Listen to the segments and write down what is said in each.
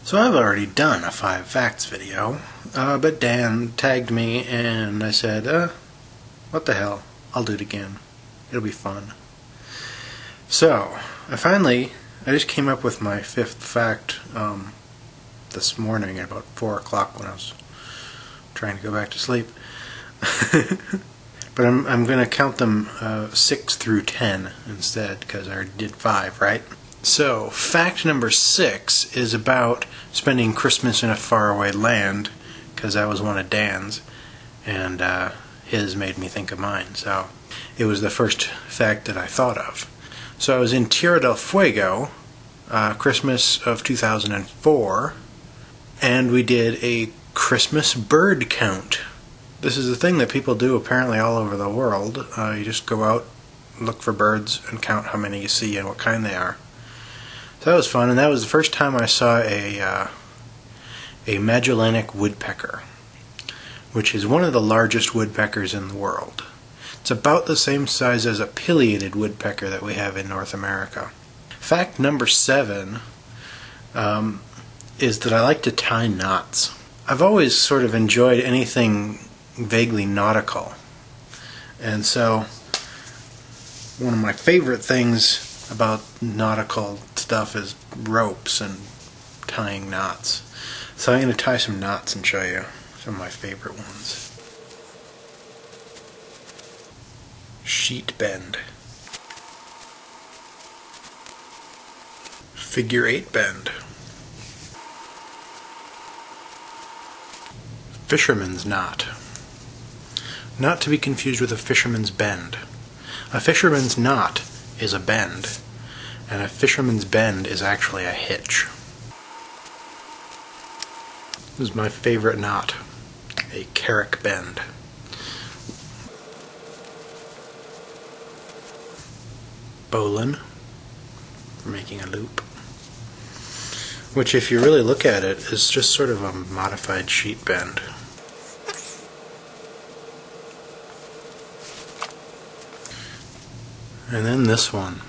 So I've already done a 5 facts video, but Dan tagged me and I said, what the hell, I'll do it again. It'll be fun. So, I just came up with my 5th fact this morning at about 4 o'clock when I was trying to go back to sleep. But I'm going to count them 6 through 10 instead, because I already did 5, right? So, fact number 6 is about spending Christmas in a faraway land, because that was one of Dan's, and his made me think of mine, so it was the first fact that I thought of. So I was in Tierra del Fuego, Christmas of 2004, and we did a Christmas bird count. This is a thing that people do apparently all over the world. You just go out, look for birds, and count how many you see and what kind they are. So that was fun, and that was the first time I saw a Magellanic woodpecker, which is one of the largest woodpeckers in the world. It's about the same size as a pileated woodpecker that we have in North America. Fact number 7 is that I like to tie knots. I've always sort of enjoyed anything vaguely nautical, and so one of my favorite things about nautical stuff is ropes and tying knots. So I'm going to tie some knots and show you some of my favorite ones. Sheet bend, figure 8 bend, fisherman's knot. Not to be confused with a fisherman's bend. A fisherman's knot is a bend, and a fisherman's bend is actually a hitch. This is my favorite knot, a carrack bend. Bowline, for making a loop, which if you really look at it is just sort of a modified sheet bend. And then this one.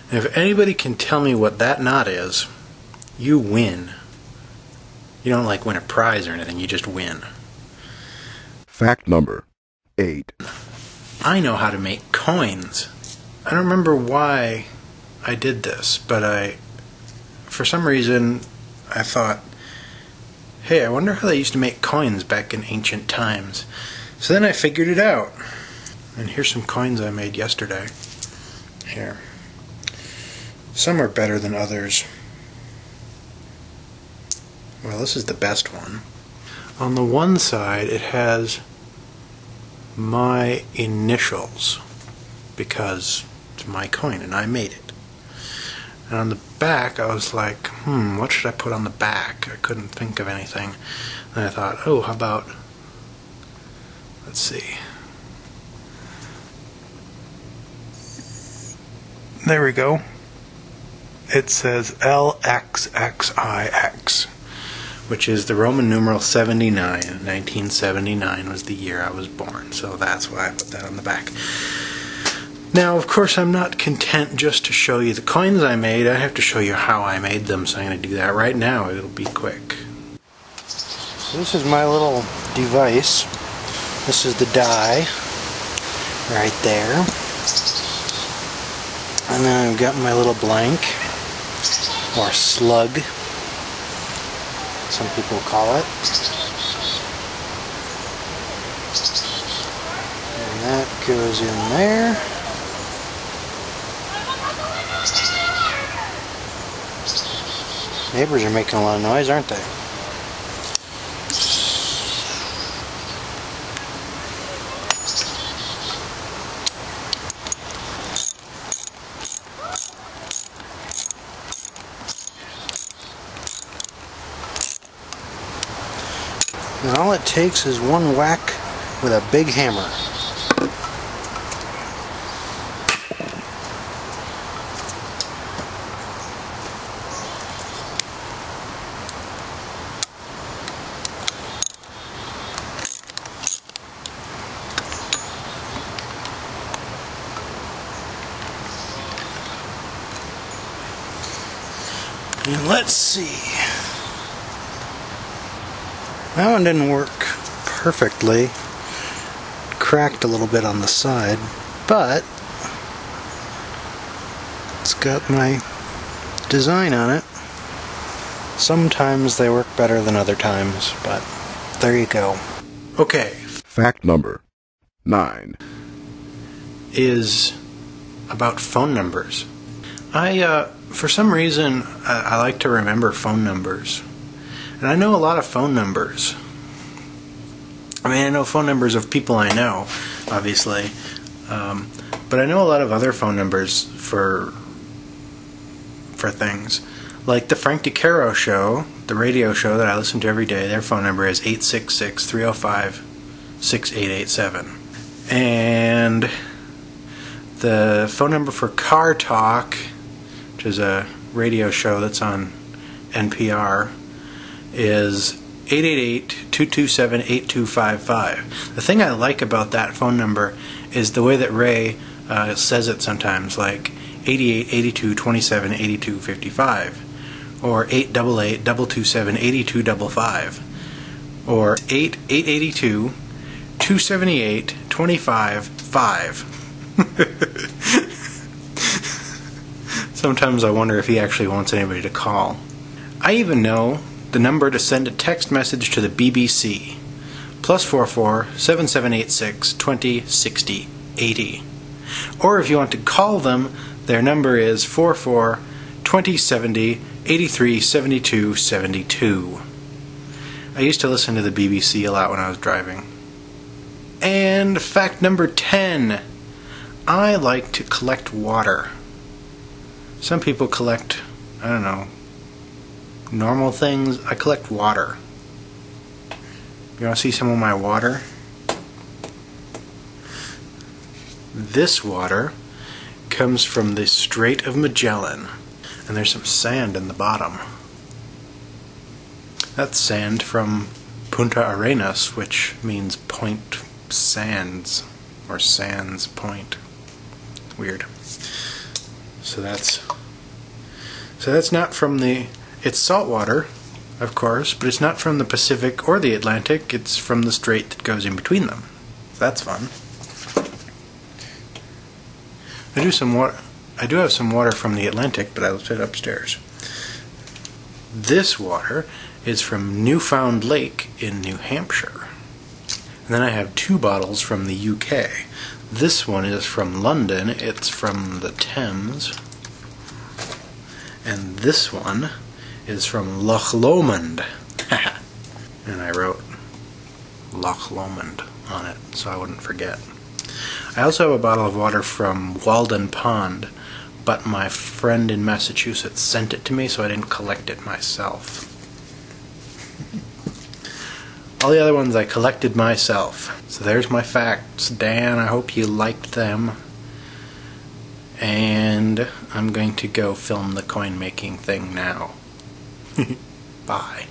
And if anybody can tell me what that knot is, you win. You don't like win a prize or anything, you just win. Fact number 8. I know how to make coins. I don't remember why I did this, but for some reason I thought, hey, I wonder how they used to make coins back in ancient times. So then I figured it out. And here's some coins I made yesterday. Here. Some are better than others. Well, this is the best one. On the one side it has my initials, because it's my coin and I made it. And on the back I was like, what should I put on the back? I couldn't think of anything. And I thought, oh, how about, let's see. There we go. It says LXXIX, which is the Roman numeral 79. 1979 was the year I was born, so that's why I put that on the back. Now, of course, I'm not content just to show you the coins I made. I have to show you how I made them, so I'm going to do that right now. It'll be quick. So this is my little device. This is the die right there. And then I've got my little blank, or slug, some people call it. And that goes in there. Neighbors are making a lot of noise, aren't they? And all it takes is one whack with a big hammer. And let's see. That one didn't work perfectly. Cracked a little bit on the side, but it's got my design on it. Sometimes they work better than other times, but there you go. Okay. Fact number 9 is about phone numbers. For some reason, I like to remember phone numbers. And I know a lot of phone numbers. I mean, I know phone numbers of people I know, obviously. But I know a lot of other phone numbers for things. Like the Franken Show, the radio show that I listen to every day, their phone number is 866-305-6887. And the phone number for Car Talk, which is a radio show that's on NPR, is 888-227-8255. The thing I like about that phone number is the way that Ray says it sometimes, like 88-82-27-8255, or 888-227-8255, or 882-278-25-5. Sometimes I wonder if he actually wants anybody to call. I even know the number to send a text message to the BBC, +44 7786 20 60 80. Or if you want to call them, their number is 44 2070 83 72 72. I used to listen to the BBC a lot when I was driving. And fact number 10. I like to collect water. Some people collect, I don't know, normal things. I collect water. You want to see some of my water? This water comes from the Strait of Magellan, and there's some sand in the bottom. That's sand from Punta Arenas, which means point sands, or sands point. Weird. So that's not from the... It's salt water, of course, but it's not from the Pacific or the Atlantic. It's from the strait that goes in between them. That's fun. I do have some water from the Atlantic, but I left it upstairs. This water is from Newfound Lake in New Hampshire. And then I have 2 bottles from the UK. This one is from London. It's from the Thames. And this one is from Loch Lomond. And I wrote Loch Lomond on it so I wouldn't forget. I also have a bottle of water from Walden Pond, but my friend in Massachusetts sent it to me, so I didn't collect it myself. All the other ones I collected myself. So there's my facts. Dan, I hope you liked them. And I'm going to go film the coin making thing now. Bye.